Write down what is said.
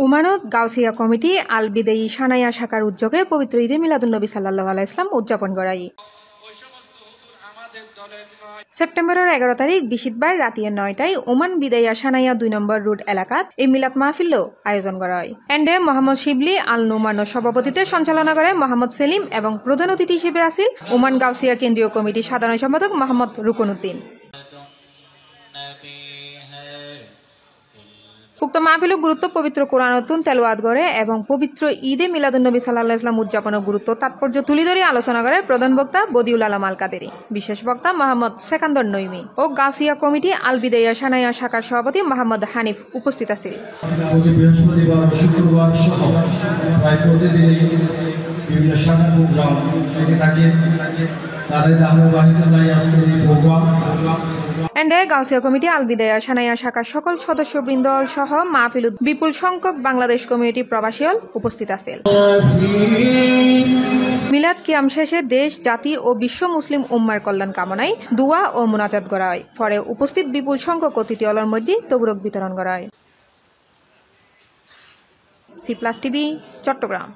উমানত Gausia committee আল বিদেয়ী সানাইয়া শাখার উদ্যোগে পবিত্র ঈদে মিলাদুন্নবী সাল্লাল্লাহু আলাইহি ইসলাম উদযাপন করায়। সেপ্টেম্বরের 11 তারিখ বৃহস্পতিবার রাতে 9টায় ওমান বিদাইয়া সানাইয়া 2 নম্বর রোড এলাকাত এই মিলাদ মাহফিল আয়োজন করা হয়। এন্ডে মোহাম্মদ শিবলি আল নুমানের সভাপতিত্বে সঞ্চালনা করে মোহাম্মদ সেলিম এবং প্রধান অতিথি হিসেবে আসিল ওমান গাউসিয়া কেন্দ্রীয় কমিটির সাধারণ সম্পাদক মোহাম্মদ রুকনউদ্দিন। উক্ত মাহফিল গুরুত্ব পবিত্র কোরআনতুন তেলাওয়াত করে এবং পবিত্র ঈদে মিলাদুন্নবী সাল্লাল্লাহু আলাইহি ওয়াসাল্লাম উদযাপনের গুরুত্ব তাৎপর্য তুলে ধরে আলোচনা করে প্রধান বক্তা বদিউল আলম আল কাদেরী, বিশেষ বক্তা মোহাম্মদ সেকান্দর নইমি ও গাউসিয়া কমিটি আল বিদাইয়া সানাইয়া শাখার সভাপতি মোহাম্মদ হানিফ উপস্থিত আছেন। বৃহস্পতিবার ও শুক্রবার সহ প্রায় প্রতিদিনই বিভিন্ন শাখা প্রোগ্রাম থাকে। এন্ডে গাউসিয়া কমিটি আল বিদাইয়া সানাইয়া শাখার সকল সদস্যবৃন্দ সহ মাহফিল বিপুল সংখ্যক বাংলাদেশ কমিউনিটি প্রবাসী উপস্থিত আছেন। মিলাদ কিয়াম শেষে দেশ, জাতি ও বিশ্ব মুসলিম উম্মার কল্যাণ কামনায় দোয়া ও মুনাজাত করা হয়। পরে উপস্থিত বিপুল সংখ্যক অতিথি অলর মধ্যে তবরুক বিতরণ করা হয়। C plus TV, Chittagong.